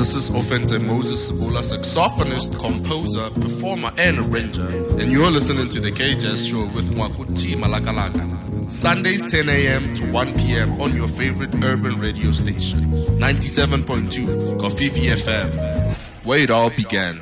This is Offense Moses Sabula, saxophonist, composer, performer, and arranger. And you're listening to the K-Jazz Show with Mwakuti Malakalaka. Sundays 10 a.m. to 1 p.m. on your favorite urban radio station. 97.2 Kofifi FM, where it all began.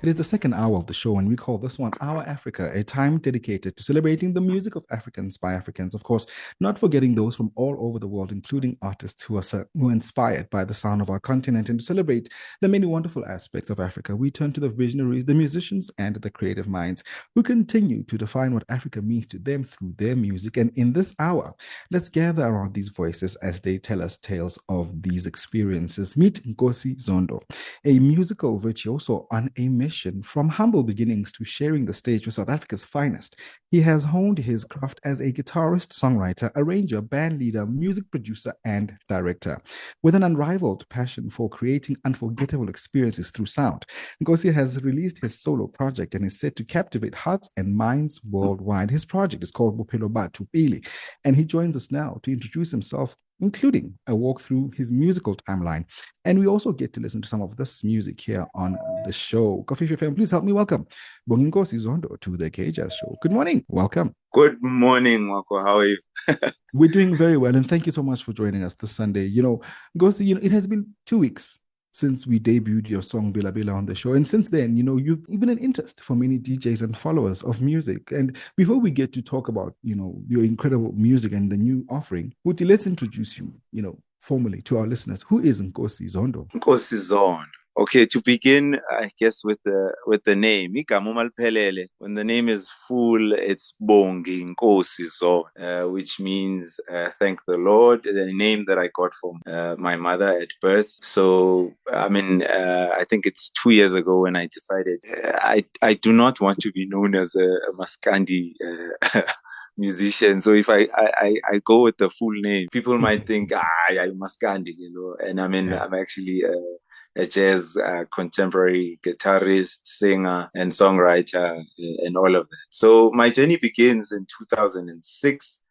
It is the second hour of the show, and we call this one Our Africa, a time dedicated to celebrating the music of Africans by Africans. Of course, not forgetting those from all over the world, including artists who are inspired by the sound of our continent. And to celebrate the many wonderful aspects of Africa, we turn to the visionaries, the musicians, and the creative minds who continue to define what Africa means to them through their music. And in this hour, let's gather around these voices as they tell us tales of these experiences. Meet Nkosi Zondo, a musical virtuoso on a mission. From humble beginnings to sharing the stage with South Africa's finest, he has honed his craft as a guitarist, songwriter, arranger, band leader, music producer, and director. With an unrivaled passion for creating unforgettable experiences through sound, Nkosi has released his solo project and is set to captivate hearts and minds worldwide. His project is called Bopehlo Batho Pele, and he joins us now to introduce himself, including a walk through his musical timeline. And we also get to listen to some of this music here on the show. Kofifi FM, please help me welcome Bonginkosi Zondo to the K-Jazz Show. Good morning. Welcome. Good morning, Marco. How are you? We're doing very well, and thank you so much for joining us this Sunday. Nkosi, it has been 2 weeks since we debuted your song Bila Bila on the show. And since then, you've been an interest for many DJs and followers of music. And before we get to talk about, your incredible music and the new offering, Wuti, let's introduce you, formally to our listeners. Who is Nkosi Zondo? Nkosi Zondo. Okay, to begin, I guess with the name, when the name is full, it's Bonginkosi Zondo, which means thank the Lord, the name that I got from my mother at birth. So, I think it's 2 years ago when I decided I do not want to be known as a Maskandi musician. So if I go with the full name, people might think, I'm Maskandi, and I'm actually a jazz contemporary guitarist, singer, and songwriter, and all of that. So my journey begins in 2006,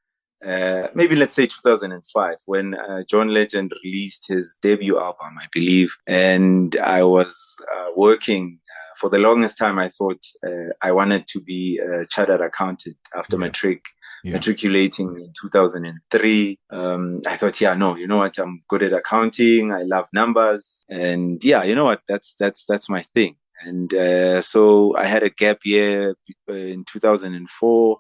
maybe let's say 2005, when John Legend released his debut album, I believe. And I was working. For the longest time, I thought I wanted to be a chartered accountant after matriculating in 2003. I thought, you know what? I'm good at accounting. I love numbers. And you know what? That's my thing. And so I had a gap year in 2004.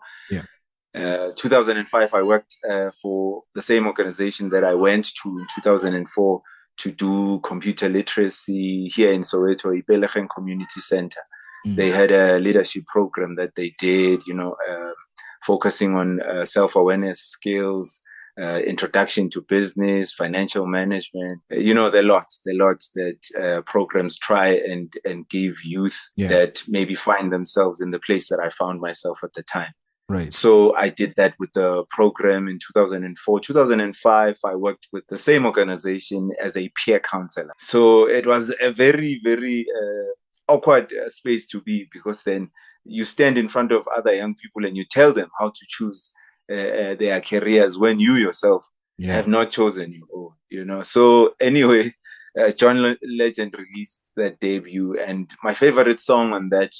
2005, I worked for the same organization that I went to in 2004 to do computer literacy here in Soweto, Bopehlo Community Center. Mm-hmm. They had a leadership program that they did, focusing on self-awareness skills, introduction to business, financial management, the lots that programs try and give youth that maybe find themselves in the place that I found myself at the time. Right. So I did that with the program in 2004. 2005, I worked with the same organization as a peer counselor. So it was a very, very awkward space to be, because then you stand in front of other young people and you tell them how to choose their careers when you yourself have not chosen your own, So anyway, John Legend released that debut, and my favorite song on that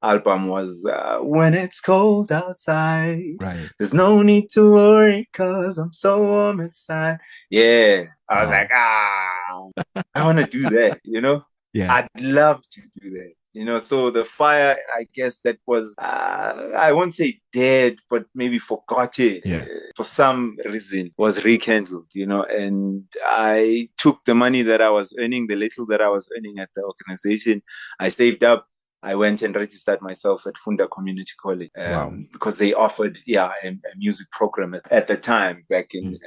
album was When It's Cold Outside. Right. There's no need to worry, 'cause I'm so warm inside. Yeah. I was like, I want to do that, Yeah. I'd love to do that. So the fire, I guess that was, I won't say dead, but maybe forgotten. For some reason, was rekindled, and I took the money that I was earning, the little that I was earning at the organization. I saved up. I went and registered myself at Funda Community College because they offered a music program at the time, back in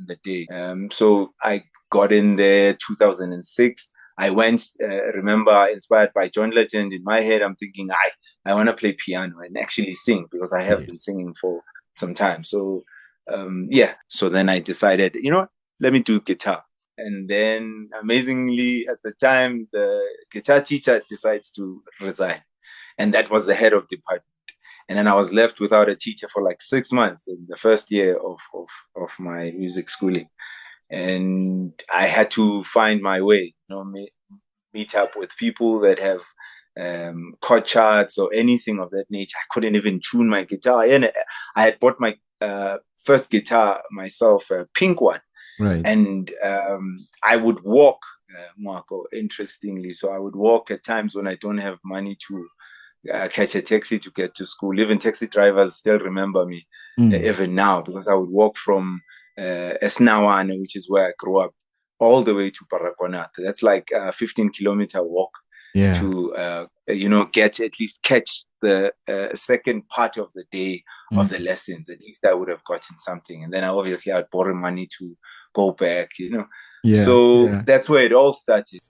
the day. So I got in there 2006. I went, remember, inspired by John Legend. In my head, I'm thinking, I want to play piano and actually sing, because I have been singing for some time. So, So then I decided, let me do guitar. And then, amazingly, at the time, the guitar teacher decides to resign. And that was the head of department. And then I was left without a teacher for like 6 months in the first year of my music schooling. And I had to find my way. meet up with people that have chord charts or anything of that nature. I couldn't even tune my guitar. And I had bought my first guitar myself, a pink one. Right. And I would walk, Marco, interestingly. So I would walk at times when I don't have money to catch a taxi to get to school. Even taxi drivers still remember me even now, because I would walk from Esnawane, which is where I grew up, all the way to Paragonat. That's like a 15-kilometer walk to, get at least catch the second part of the day of the lessons. At least I would have gotten something. And then obviously I'd borrow money to go back, that's where it all started.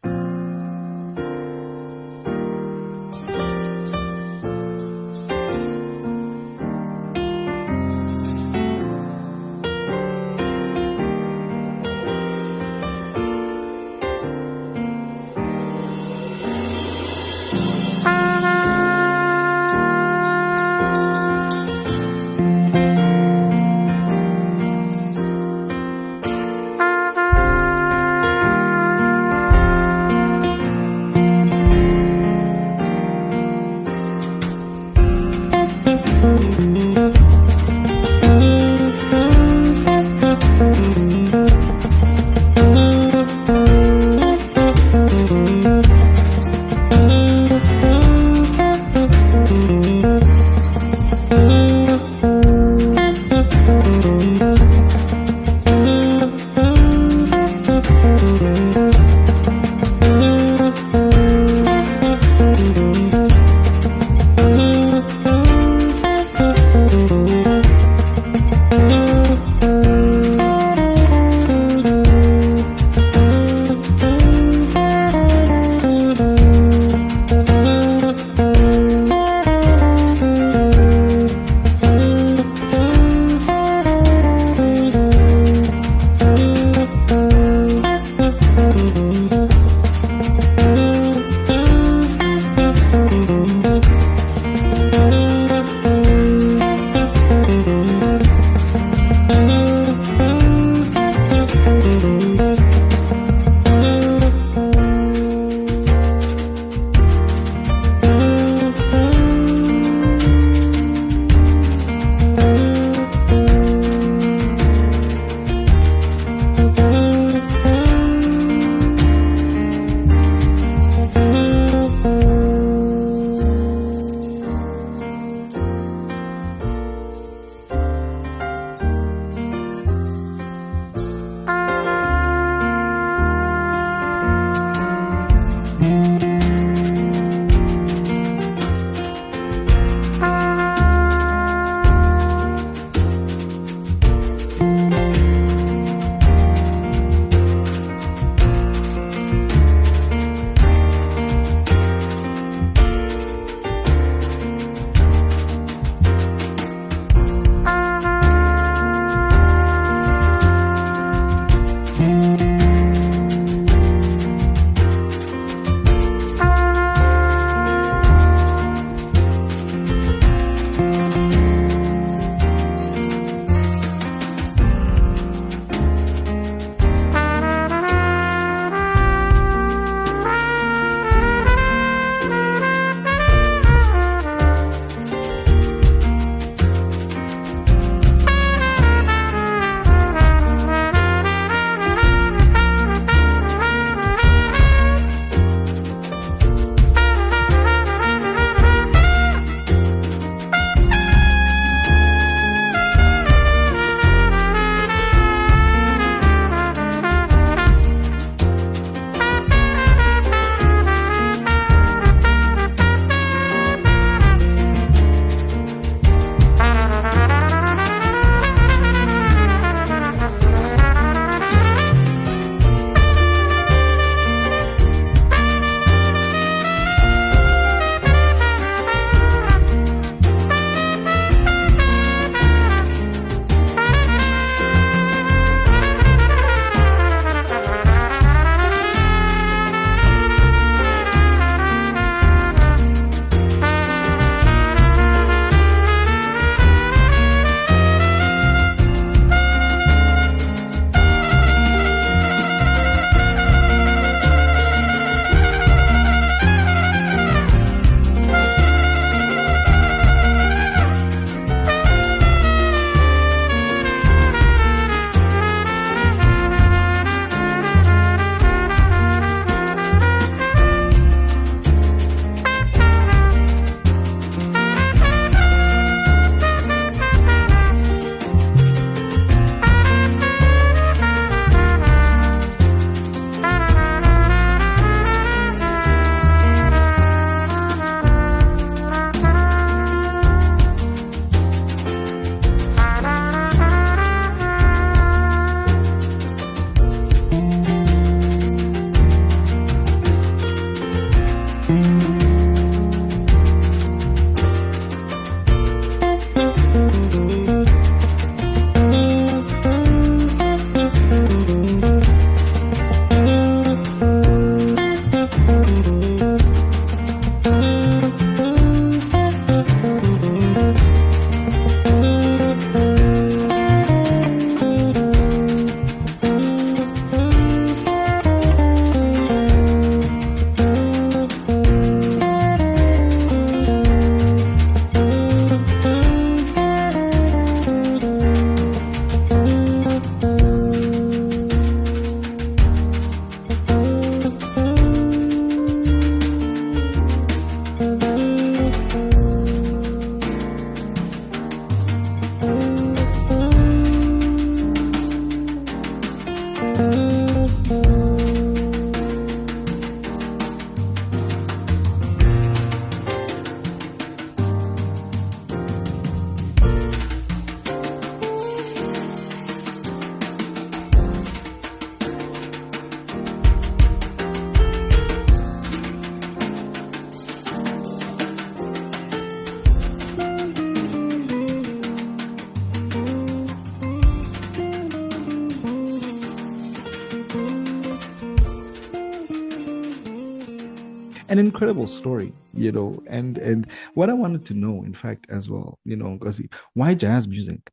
An incredible story, and what I wanted to know, in fact, as well, Nkosi, why jazz music?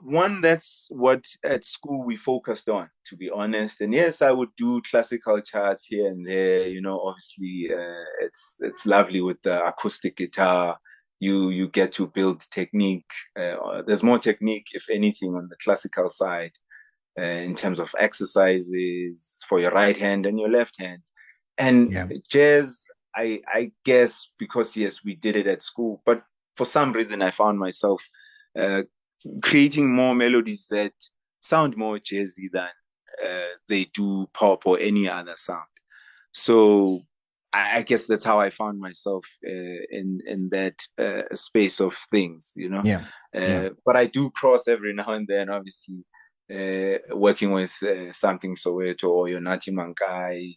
One, that's what at school we focused on, to be honest. And yes, I would do classical charts here and there. Obviously, it's lovely with the acoustic guitar. You get to build technique. There's more technique, if anything, on the classical side in terms of exercises for your right hand and your left hand. And jazz, I guess, because yes, we did it at school, but for some reason, I found myself creating more melodies that sound more jazzy than they do pop or any other sound. So I guess that's how I found myself in that space of things, But I do cross every now and then, obviously, working with Samthing Soweto or Yonati Mankai,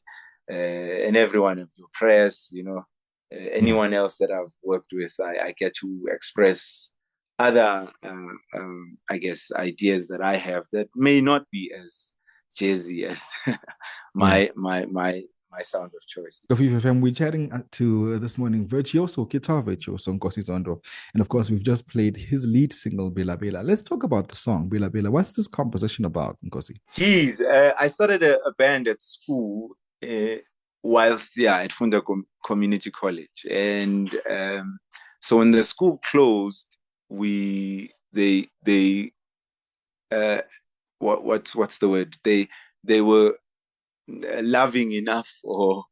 and everyone of your press, anyone else that I've worked with, I get to express other, I guess, ideas that I have that may not be as jazzy as my sound of choice. Kofifi, we're chatting to this morning guitar virtuoso Nkosi Zondo, and of course we've just played his lead single Bela Bela. Let's talk about the song Bela Bela. What's this composition about, Nkosi? I started a band at school whilst at Funda Community College, and so when the school closed, what's the word? They were loving enough or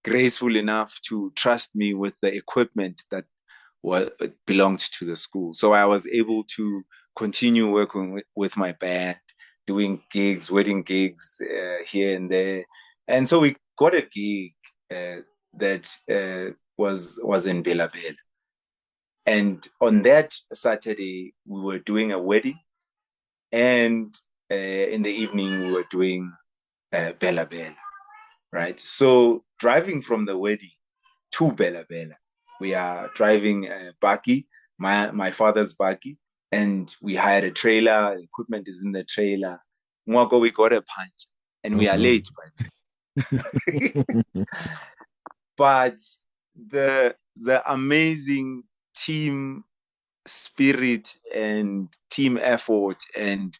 graceful enough to trust me with the equipment that belonged to the school. So I was able to continue working with my band, doing gigs, wedding gigs here and there. And so we got a gig that was in Bela Bela. And on that Saturday, we were doing a wedding. And in the evening, we were doing Bela Bela, right? So driving from the wedding to Bela Bela, we are driving buggy, my father's buggy, and we hired a trailer. The equipment is in the trailer. Mwako, we got a punch, and we are late by then. But the amazing team spirit and team effort and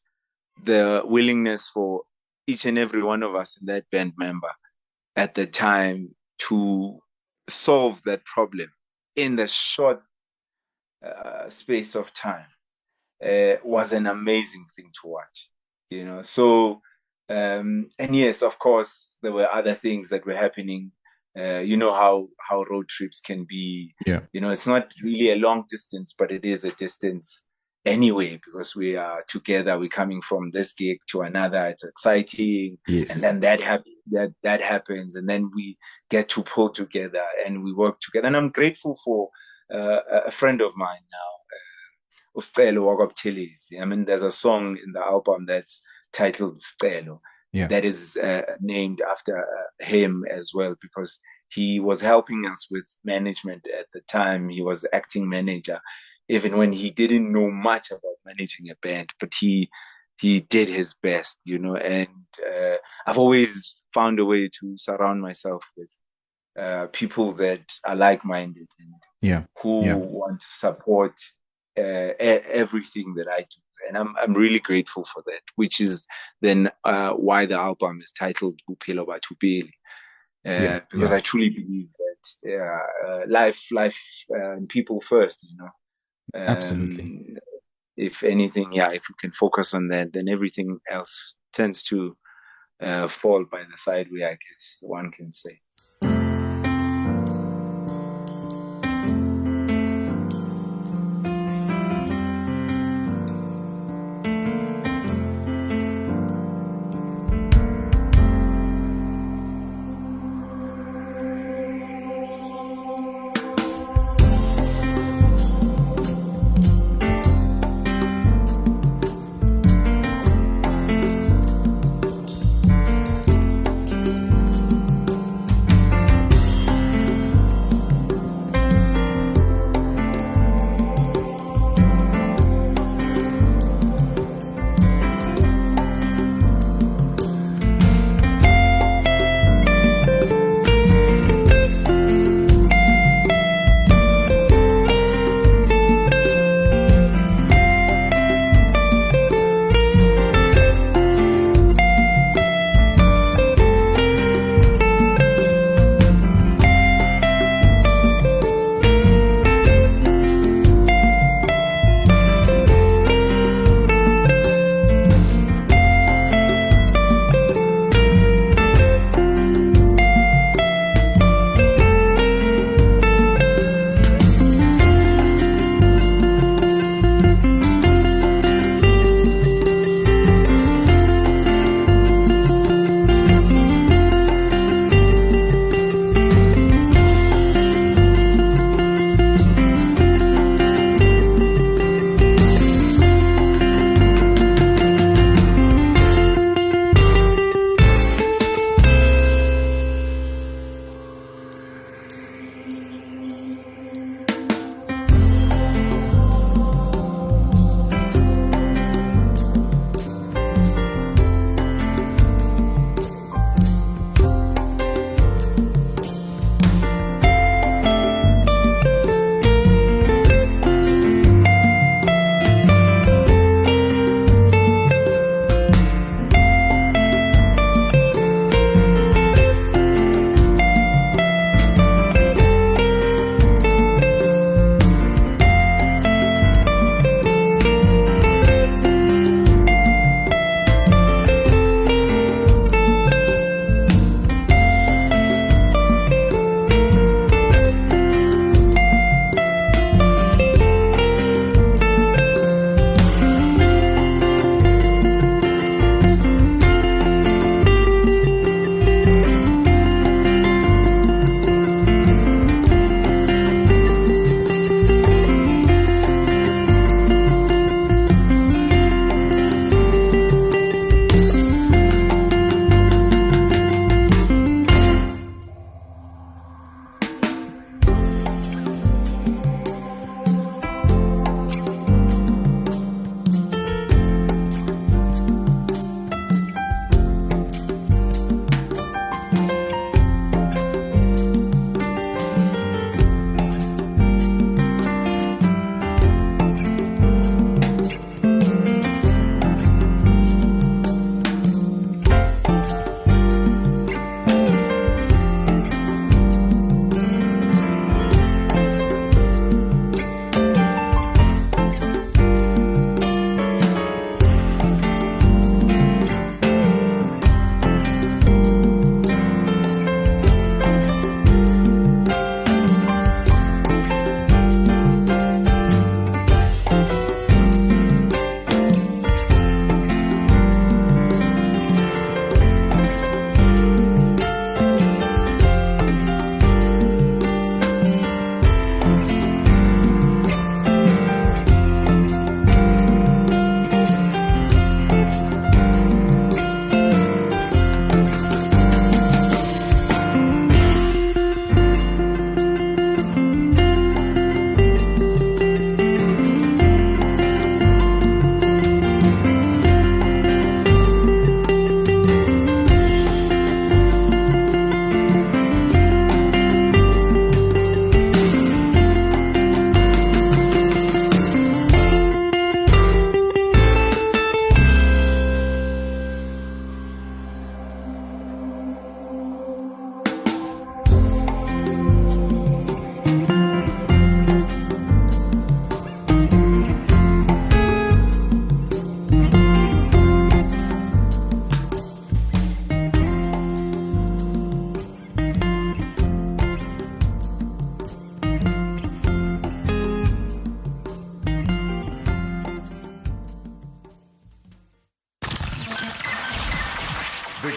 the willingness for each and every one of us in that band member at the time to solve that problem in the short space of time was an amazing thing to watch, So, and yes, of course, there were other things that were happening. How road trips can be. It's not really a long distance, but it is a distance anyway, because we are together. We're coming from this gig to another. It's exciting. Yes. And then that happens, and then we get to pull together and we work together. And I'm grateful for a friend of mine now, Bopehlo Batho Pele. I mean, there's a song in the album that's titled Bopehlo. That is named after him as well, because he was helping us with management at the time. He was acting manager, even when he didn't know much about managing a band, but he did his best, and I've always found a way to surround myself with people that are like-minded and who want to support everything that I do. And I'm really grateful for that, which is then why the album is titled Bopehlo Batho Pele. Because I truly believe that life and people first, Absolutely. If anything, if we can focus on that, then everything else tends to fall by the side way, I guess one can say.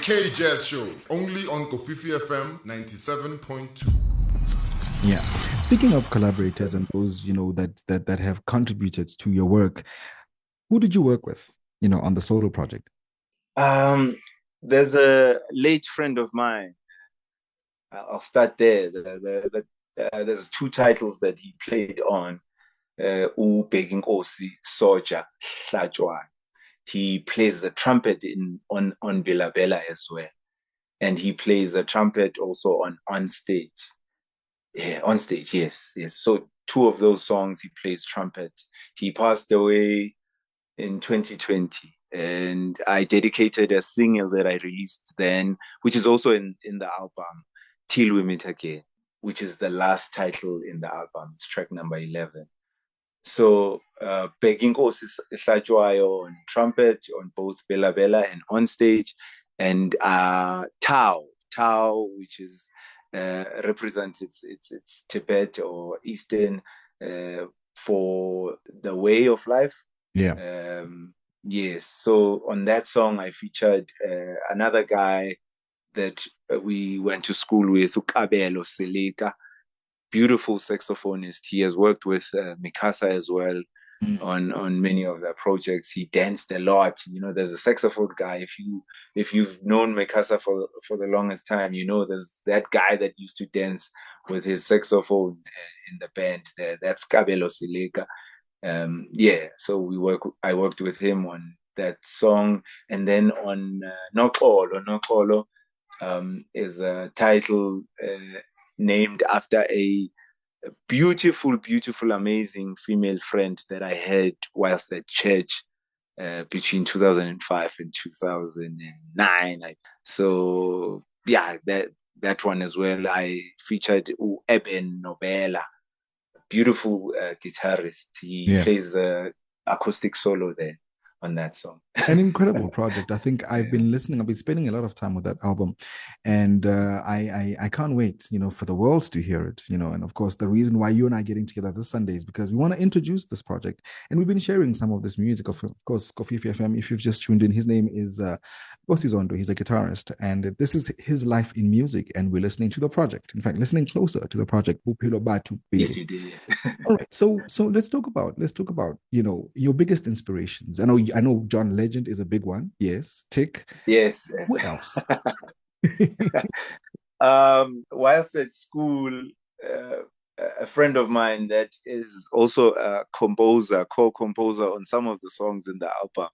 K Jazz Show, only on Kofifi FM 97.2. Yeah. Speaking of collaborators and those, that have contributed to your work, who did you work with, on the solo project? There's a late friend of mine. I'll start there. There's two titles that he played on. Bonginkosi Zondo. He plays the trumpet on Bela Bela as well. And he plays the trumpet also on stage. Yeah, on stage, yes. So two of those songs he plays trumpet. He passed away in 2020. And I dedicated a single that I released then, which is also in the album, Till We Meet Again, which is the last title in the album. It's track number 11. So Bonginkosi Zondo on trumpet, on both Bela Bela and on stage, and Tao, which is represents its Tibet or Eastern for the way of life. Yeah. Yes. So on that song, I featured another guy that we went to school with, Bopehlo Batho, beautiful saxophonist. He has worked with Mikasa as well on many of their projects. He danced a lot. There's a saxophone guy. If you've known Mikasa for the longest time, there's that guy that used to dance with his saxophone in the band. That's Bopehlo Batho. So I worked with him on that song, and then on Nokolo is a title named after a beautiful, amazing female friend that I had whilst at church between 2005 and 2009. So yeah, that one as well. I featured Eben Nobela, beautiful guitarist. He plays the acoustic solo there on that song. An incredible project. I think I've been spending a lot of time with that album, and I can't wait, for the world to hear it, and of course the reason why you and I are getting together this Sunday is because we want to introduce this project, and we've been sharing some of this music. Of course, Kofifi FM, if you've just tuned in, his name is Nkosi Zondo. He's a guitarist, and this is his life in music, and we're listening to the project. In fact, listening closer to the project, Bopehlo Batho Pele. Yes, you did. All right, so let's talk about your biggest inspirations. I know John Legend is a big one. Yes, tick. Yes. What else? Whilst at school, a friend of mine that is also a co-composer on some of the songs in the album.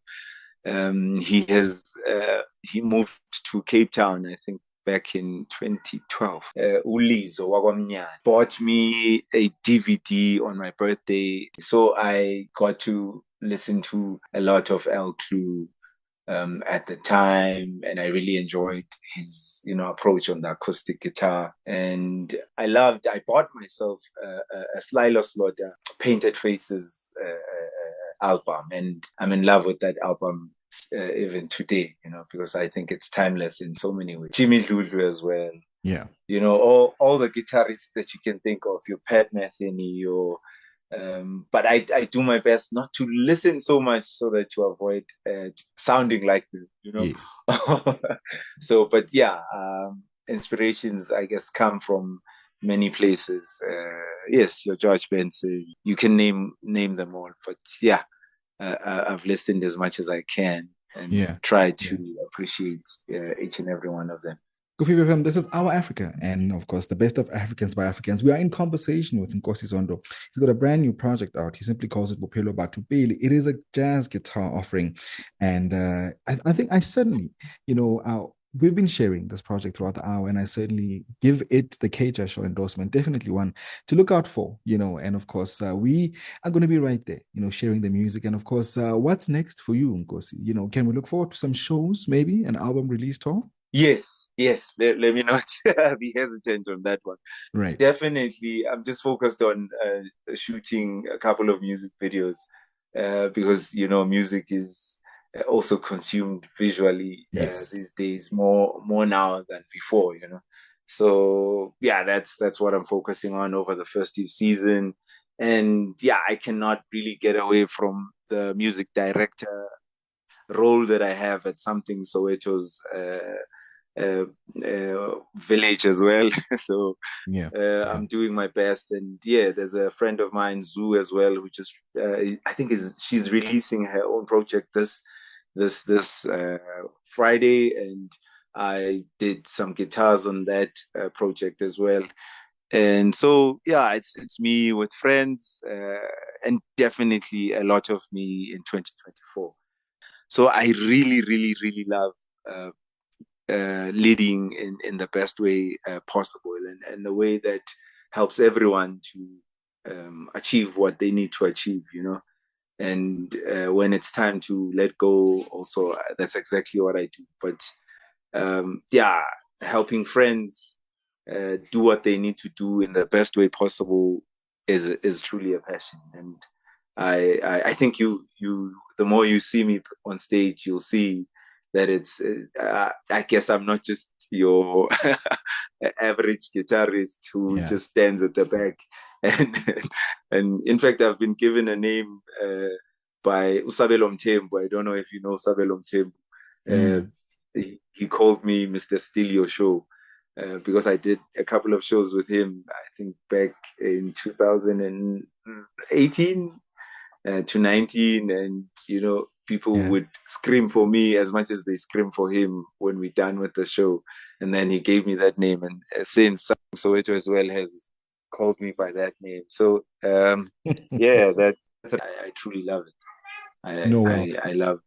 He moved to Cape Town, I think, back in 2012. Ulizo Wagwamnyana bought me a DVD on my birthday, so I got to listen to a lot of El Clue at the time, and I really enjoyed his approach on the acoustic guitar. And I bought myself a Slylo Slaughter Painted Faces album, and I'm in love with that album even today, because I think it's timeless in so many ways. Jimmy Lulu as well. Yeah. All the guitarists that you can think of, your Pat Metheny, but I do my best not to listen so much so that to avoid sounding like them, Yes. So, but yeah, inspirations, I guess, come from many places. Yes, your George Benson, you can name them all, but yeah, I've listened as much as I can and tried to appreciate each and every one of them. Kofifi FM, this is Our Africa, and of course, the best of Africans by Africans. We are in conversation with Nkosi Zondo. He's got a brand new project out. He simply calls it Bopehlo Batho Pele. It is a jazz guitar offering, and I think I certainly, we've been sharing this project throughout the hour, and I certainly give it the KJ Show endorsement. Definitely one to look out for, and of course, we are going to be right there, sharing the music. And of course, what's next for you, Nkosi? Can we look forward to some shows, maybe an album release tour? Yes. Let me not be hesitant on that one. Right. Definitely. I'm just focused on shooting a couple of music videos because, music is also consumed visually these days more now than before, So yeah, that's what I'm focusing on over the festive season. And yeah, I cannot really get away from the music director role that I have at Samthing Soweto's village as well. So Yeah. I'm doing my best. And yeah, there's a friend of mine, Zoo, as well, who just I think she's releasing her own project this Friday, and I did some guitars on that project as well. And so yeah, it's me with friends, and definitely a lot of me in 2024. So I really, really, really love uh, leading in the best way possible, and the way that helps everyone to achieve what they need to achieve, you know. And when it's time to let go, also, that's exactly what I do. But yeah, helping friends do what they need to do in the best way possible is truly a passion. And I think you the more you see me on stage, you'll see that it's I guess I'm not just your average guitarist who just stands at the back. and and in fact, I've been given a name by Usabelo Mthembu. I don't know if you know Usabelo Mthembu. He called me Mr. Steal Your Show because I did a couple of shows with him, I think back in 2018 to 19. And, you know, people would scream for me as much as they scream for him when we're done with the show. And then he gave me that name. And since Samthing Soweto as well has called me by that name. So, yeah, I truly love it. I love.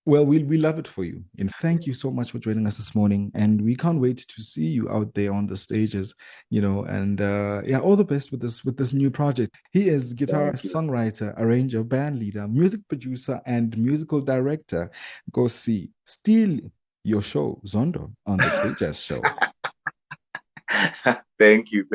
Well, we love it for you. And thank you so much for joining us this morning. And we can't wait to see you out there on the stages, you know, and yeah, all the best with this new project. He is guitarist, songwriter, arranger, band leader, music producer, and musical director. Go see Steal Your Show, Zondo, on the K-Jazz Show. Thank you.